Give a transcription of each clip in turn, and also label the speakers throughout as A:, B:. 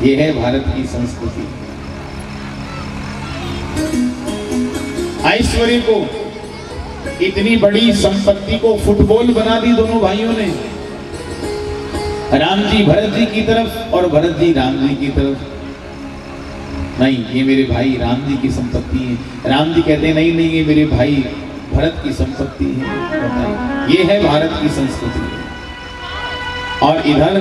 A: ये है भारत की संस्कृति। ऐश्वर्य को, इतनी बड़ी संपत्ति को फुटबॉल बना दी दोनों भाइयों ने। राम जी भरत जी की तरफ और भरत जी राम जी की तरफ। नहीं, ये मेरे भाई राम जी की संपत्ति है। राम जी कहते हैं नहीं नहीं, ये मेरे भाई भरत की संपत्ति है। बताइए, ये है भारत की संस्कृति। और इधर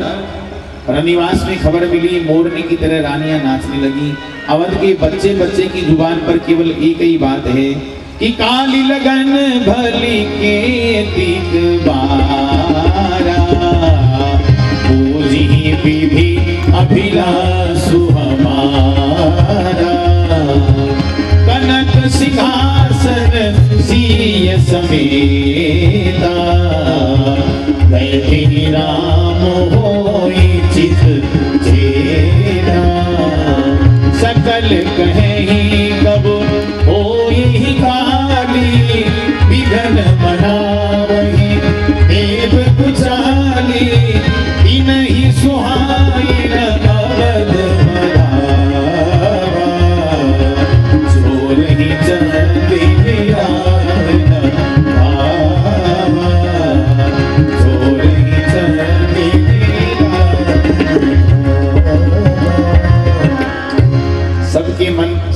A: रनिवास में खबर मिली, मोरनी की तरह रानियां नाचने लगी। अवध के बच्चे बच्चे की जुबान पर केवल एक ही बात है कि काली लगन भली के तीक बारा, पूजी विधि अभिलाषु हमारा, कनक सिंहासन सिय समेता, बैठे राम होई चित चेता, सकल कहीं कब होई काली, विघन मनावही देव कुचाली, इनहि सुहाई अवध मनावा, जोर ही चलते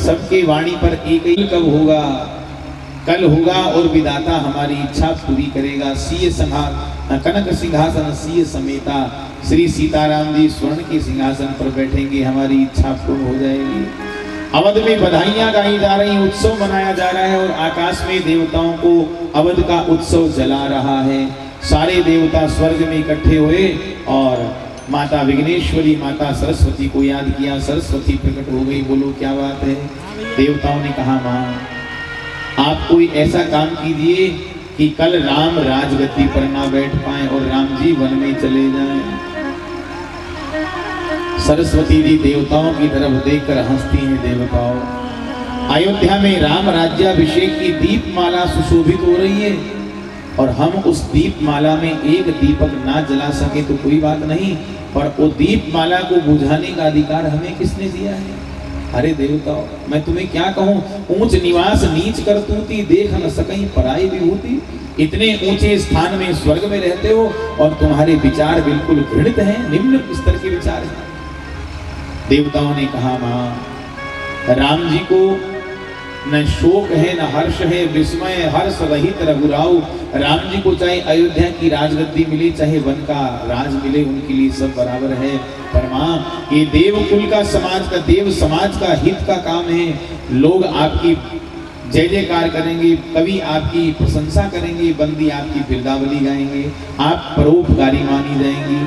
A: सबके वाणी पर एक ही कब होगा, कल होगा और विधाता हमारी इच्छा पूरी करेगा। सीय कनक सिंहासन सीय समेता, श्री सीताराम जी स्वर्ण के सिंहासन पर बैठेंगे, हमारी इच्छा पूर्ण हो जाएगी। अवध में बधाइयां गाई जा रही, उत्सव मनाया जा रहा है और आकाश में देवताओं को अवध का उत्सव जला रहा है। सारे देवता स्वर्ग में इकट्ठे हुए और माता विघ्नेश्वरी, माता सरस्वती को याद किया। सरस्वती प्रकट हो गई। बोलो क्या बात है। देवताओं ने कहा, मां आप कोई ऐसा काम कीजिए कि कल राम राजगद्दी पर ना बैठ पाए और राम जी वन में चले जाएं। सरस्वती जी देवताओं की तरफ देखकर हंसती हैं। देवताओं, अयोध्या में राम राज्याभिषेक की दीपमाला सुशोभित हो रही है और हम उस दीपमाला में एक दीपक ना जला सके तो कोई बात नहीं, पर वो दीपमाला को बुझाने का अधिकार हमें किसने दिया है। अरे देवताओं, मैं तुम्हें क्या कहूं, ऊंच निवास नीच करतूती, देख न सकहीं पराई विभूति। इतने ऊंचे स्थान में स्वर्ग में रहते हो और तुम्हारे विचार बिल्कुल घृणित हैं, निम्न स्तर के विचार हैं। देवताओं ने कहा, मां राम जी को न शोक है न हर्ष है, विस्मय हर्ष रहित रघुराऊ। राम जी को चाहे अयोध्या की राजगद्दी मिले चाहे वन का राज मिले, उनके लिए सब बराबर है। पर मां, ये देवकुल का समाज का, देव समाज का हित का काम है। लोग आपकी जय जयकार करेंगे, कवि आपकी प्रशंसा करेंगे, बंदी आपकी बिरदावली गाएंगे, आप परोपकारी मानी जाएंगी।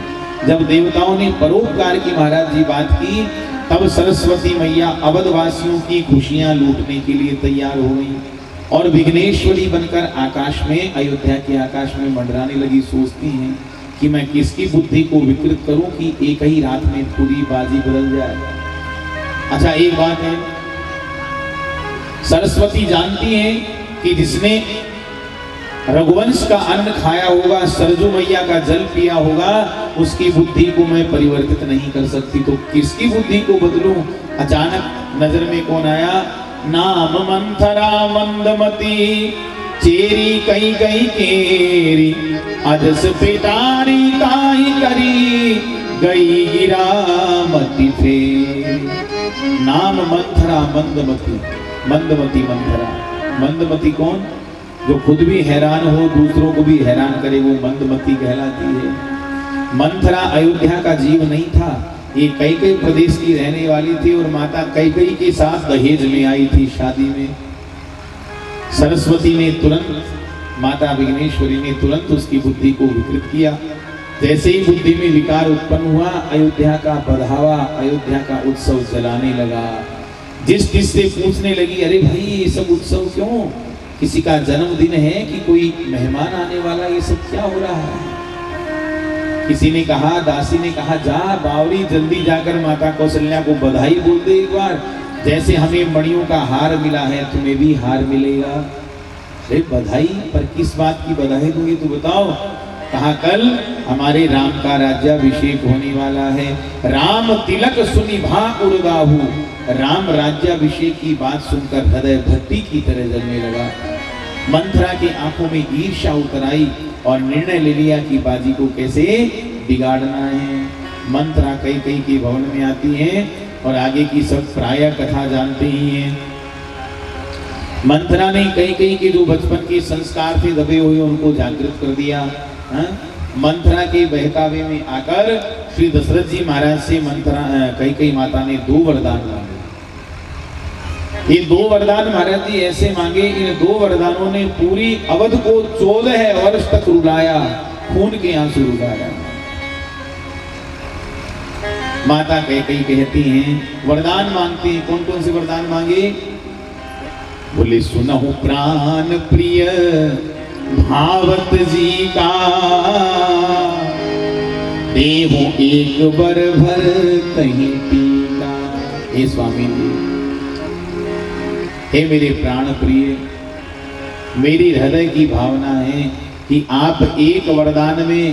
A: जब देवताओं ने परोपकार की महाराज जी बात की, तब सरस्वती मैया अवधवासियों की खुशियां लूटने के लिए तैयार हो गई और विघ्नेश्वरी बनकर आकाश में, अयोध्या के आकाश में मंडराने लगी। सोचती हैं कि मैं किसकी बुद्धि को विकृत करूं कि एक ही रात में पूरी बाजी बदल जाए। अच्छा, एक बात है, सरस्वती जानती हैं कि जिसने रघुवंश का अन्न खाया होगा, सरजू मैया का जल पिया होगा, उसकी बुद्धि को मैं परिवर्तित नहीं कर सकती, तो किसकी बुद्धि को बदलूं। अचानक नजर में कौन आया, नाम मंथरा मंदमती, चेरी कई कई केरी, अजस पेटारी ताई करी, गई गिरा मति फेरी। नाम मंथरा मंदमती, मंदमती मंथरा। मंदमती कौन, जो खुद भी हैरान हो दूसरों को भी हैरान करे, वो मंदमती कहलाती है। मंथरा अयोध्या का जीव नहीं था, ये कैकेयी प्रदेश की रहने वाली थी और माता कैकेयी के साथ दहेज में आई थी शादी में। सरस्वती ने तुरंत, माता विघ्नेश्वरी ने तुरंत उसकी बुद्धि को विकृत किया। जैसे ही बुद्धि में विकार उत्पन्न हुआ, अयोध्या का बढ़ावा, अयोध्या का उत्सव जलाने लगा। जिस से पूछने लगी, अरे भाई ये सब उत्सव क्यों, किसी का जन्मदिन है कि कोई मेहमान आने वाला, ये सब क्या हो रहा है। किसी ने कहा, दासी ने कहा, जा बावरी जल्दी जाकर माता कौशल्या को बधाई बोल दे एक बार, जैसे हमें मणियों का हार मिला है तुम्हें भी हार मिलेगा। अरे बधाई, पर किस बात की बधाई दूंगी तो बताओ। कहा कल हमारे राम का राज्याभिषेक होने वाला है। राम तिलक सुनि भा उर्गाहु, राम राज्याभिषेक की बात सुनकर हृदय भट्टी की तरह जलने लगा। मंथरा की आंखों में ईर्ष्या उतर आई और निर्णय ले लिया कि बाजी को कैसे बिगाड़ना है। मंथरा कैकेयी के भवन में आती हैं और आगे की सब प्राय कथा जानते ही हैं। मंथरा ने कैकेयी के जो बचपन के संस्कार थे दबे हुए उनको जागृत कर दिया। मंथरा के बहकावे में आकर श्री दशरथ जी महाराज से मंथरा कैकेयी माता ने 2 वरदान मांगे। ये 2 वरदान महाराज जी ऐसे मांगे, इन 2 वरदानों ने पूरी अवध को 14 वर्ष तक रुलाया, खून के आंसू रुलाया। माता कैकेयी कहती हैं, वरदान मांगती हैं। कौन कौन से वरदान मांगे? बोले सुनहु प्राण प्रिय भावत जी का, देहु एक बर भर कहीं टीका। हे स्वामी जी, हे मेरे प्राण प्रिय, मेरी हृदय की भावना है कि आप एक वरदान में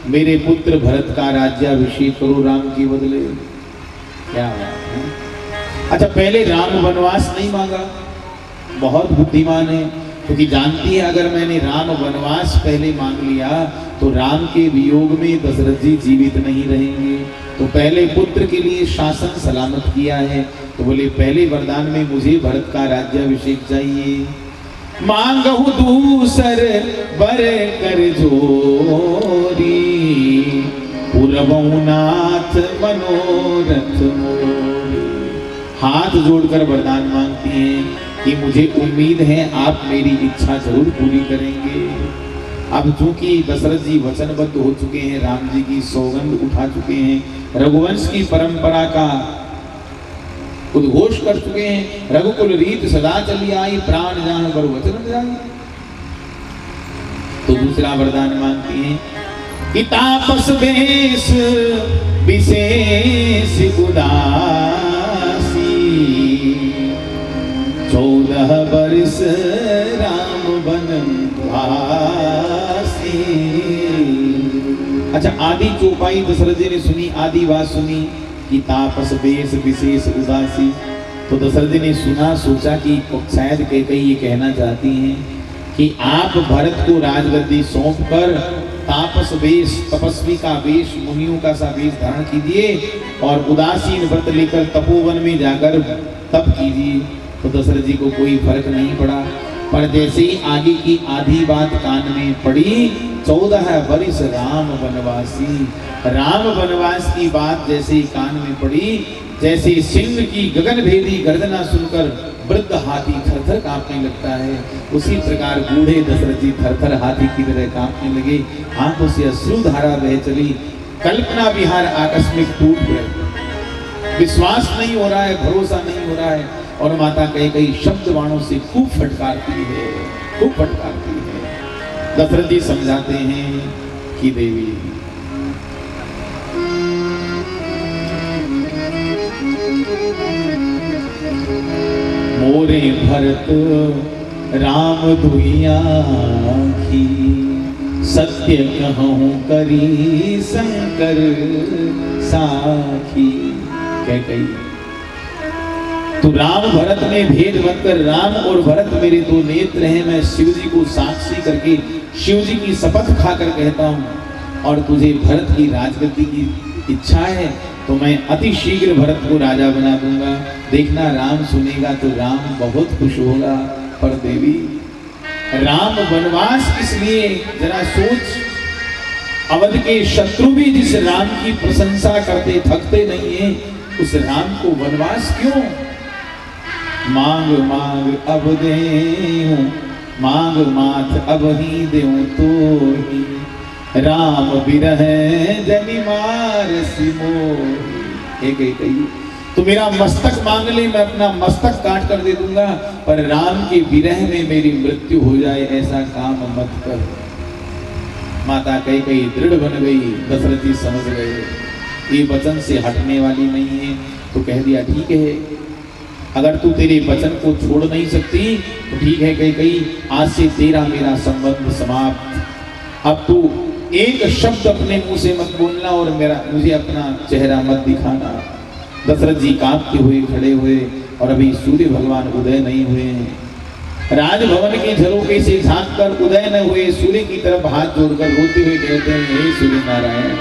A: मेरे पुत्र भरत का राज्याभिषेक करो राम के बदले। क्या बात है। अच्छा, पहले राम वनवास नहीं मांगा, बहुत बुद्धिमान है, क्योंकि जानती है अगर मैंने राम वनवास पहले मांग लिया तो राम के वियोग में दशरथ जी जीवित नहीं रहेंगे। तो पहले पुत्र के लिए शासन सलामत किया है, तो बोले पहले वरदान में मुझे भरत का राज्याभिषेक चाहिए। मांगहु दूसर बर कर जोरी, पुरबहु नाथ मनोरथ मोरी। हाथ जोड़कर वरदान मांगती हैं कि मुझे उम्मीद है आप मेरी इच्छा जरूर पूरी करेंगे। अब चूंकि दशरथ जी वचनबद्ध हो चुके हैं, राम जी की सौगंध उठा चुके हैं, रघुवंश की परंपरा का उद्घोष कर चुके हैं, रघुकुल रीत सदा चली आई, प्राण जान बर वचन जाई। तो दूसरा वरदान मांगती हैं कि तापस वेश विशेष उदासी, 14 वर्ष राम वनवासी। अच्छा, आदि चौपाई दशरथ जी ने सुनी, आदि बात सुनी कि तापस वेश विशेष उदासी। तो दशरथ जी ने सुना, सोचा कि शायद कैकेयी ये कहना चाहती हैं कि आप भरत को राजगद्दी सौंप कर तापस वेश, तपस्वी का वेश, मुनियों का सा वेश धारण कीजिए और उदासीन व्रत लेकर तपोवन में जाकर तप कीजिए। तो दशरथ जी को कोई फर्क नहीं पड़ा, पर जैसे ही आगे की आधी बात कान में पड़ी, 14 वर्ष राम वनवासी, राम वनवास की बात जैसे ही कान में पड़ी, जैसे सिंह की गगनभेदी गर्जना सुनकर वृद्ध हाथी थरथर कांपने लगता है, उसी प्रकार बूढ़े दशरथ जी थरथर हाथी की तरह कांपने लगे। आंखों से अश्रुधारा बह चली, कल्पना विहार आकस्मिक टूट गए, विश्वास नहीं हो रहा है, भरोसा नहीं हो रहा है, और माता कैकेयी शब्द बाणों से खूब फटकारती है, खूब फटकारती है। दशरथ जी समझाते हैं कि देवी, मोरे भरत राम दुइया की, सत्य कहूँ करी शंकर साखी। कैकेयी, तो राम भरत में भेद बनकर, राम और भरत मेरे 2 नेत्र हैं, मैं शिव जी को साक्षी करके शिव जी की शपथ खाकर कहता हूँ, और तुझे भरत की राजगद्दी की इच्छा है तो मैं अति शीघ्र भरत को राजा बना दूंगा। देखना, राम सुनेगा तो राम बहुत खुश होगा। पर देवी, राम वनवास किस लिए, जरा सोच। अवध के शत्रु भी जिस राम की प्रशंसा करते थकते नहीं है, उस राम को वनवास क्यों? मांग मांग अब देऊं, मांग माथ अब ही देऊं तो ही, राम बिरह जनि मार सिमोही। एक कैकेयी, तो मेरा मस्तक मांग ले, मैं अपना मस्तक काट कर दे दूंगा, पर राम के विरह में मेरी मृत्यु हो जाए ऐसा काम मत कर। माता कैकेयी दृढ़ बन गई, दशरथ जी समझ गए ये वचन से हटने वाली नहीं है, तो कह दिया ठीक है, अगर तू तेरे वचन को छोड़ नहीं सकती तो ठीक है कैकेयी, आज से तेरा मेरा संबंध समाप्त। अब तू एक शब्द अपने मुंह से मत बोलना और मुझे अपना चेहरा मत दिखाना। दशरथ जी कांपते हुए खड़े हुए और अभी सूर्य भगवान उदय नहीं हुए हैं। राजभवन के झरोखे से झांक कर उदय न हुए सूर्य की तरफ हाथ जोड़कर रोते हुए कहते हैं, हे सूर्य नारायण,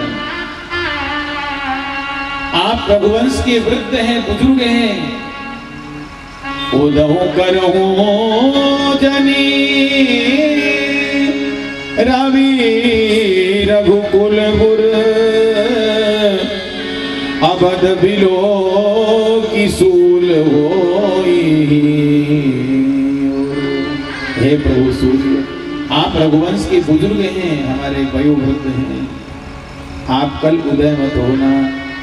A: आप रघुवंश के वृद्ध हैं, बुजुर्ग हैं, उदय करहु जनी रवि रघुकुल गुर अवध बिलो की सूल होई। हे प्रभु सूर्य, आप रघुवंश के बुजुर्ग हैं, हमारे वयोवृद्ध हैं, आप कल उदय मत होना।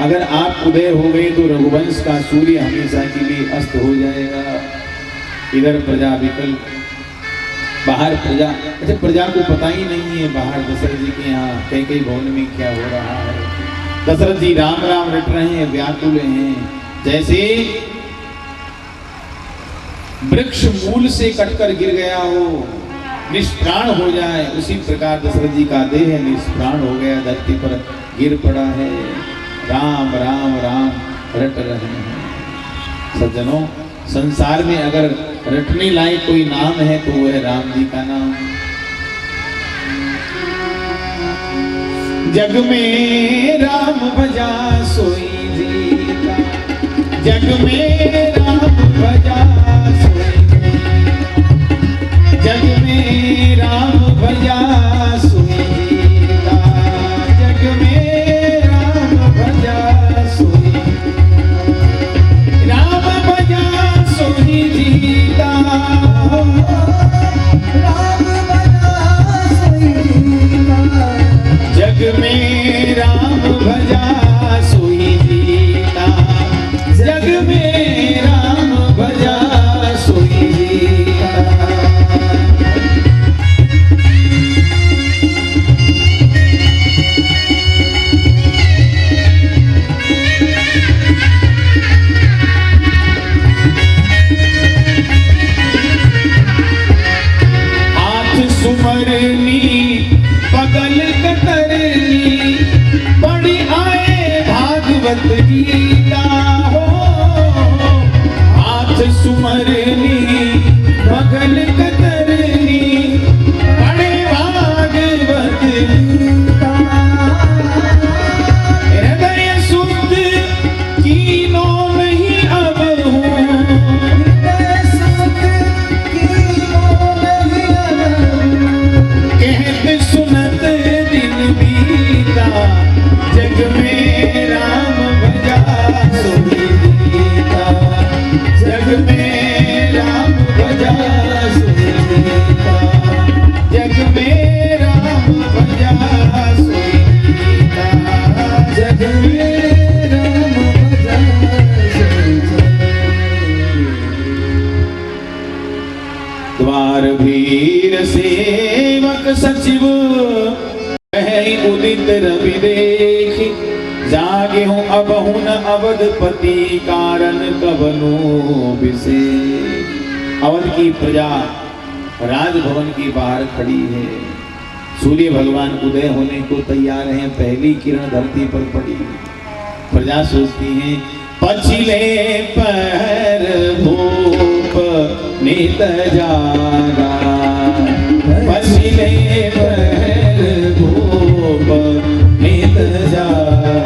A: अगर आप उदय हो गए तो रघुवंश का सूर्य हमेशा के लिए अस्त हो जाएगा। इधर प्रजा विकल, बाहर प्रजा, अच्छा प्रजा को पता ही नहीं है बाहर दशरथ जी के यहाँ कई भवन में क्या हो रहा है। दशरथ जी राम राम रट रहे हैं, व्याकुल हैं, जैसे वृक्ष मूल से कटकर गिर गया हो, निष्प्राण हो जाए, उसी प्रकार दशरथ जी का देह निष्प्राण हो गया, धरती पर गिर पड़ा है। राम राम राम रट रहे हैं। सज्जनों, संसार में अगर रटने लायक कोई नाम है तो वह राम जी का नाम। जग में राम भजा सोई जीता, जग में राम भजा सोई, जग में राम भजा सोई जीता, जग में राम भजा सोई, राम भजा सोई जीता, राम भजा सोई जीता, जग में राम भजा सोई जीता, जग में राम भजा सोई जीता। सुमरनी बगल कतरनी बड़ी आए भागवत गीता हो, हाथ सुमरनी बगल कतरनी बड़े भागवत गीता, हृदय शुद्ध कीनो नहीं अब हूँ, हृदय शुद्ध कीनो नहीं कहत सुनत दिन बीता, जग में राम भजा सोई जीता, जग में राम भजा सोई जीता, जग में राम भजा सोई जीता, जग में राम भजा सोई जीता। द्वार भीर सेवक सचिव उदित रवि देखी, जागे हूँ अब हूँ न अवधपति कारण कवनो विशेष। अवध की प्रजा राजभवन के बाहर खड़ी है, सूर्य भगवान उदय होने को तैयार हैं, पहली किरण धरती पर पड़ी। प्रजा सोचती है पछिले पहर भूप नित जागा, पछिले पहर भूप नित जागा,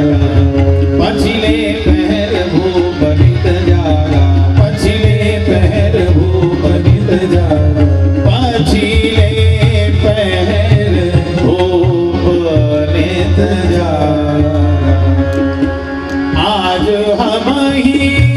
A: पछिले पहर भूप नित जागा, पछिले पहर भूप नित जागा, पछिले पहर भूप नित जागा। आज हम ही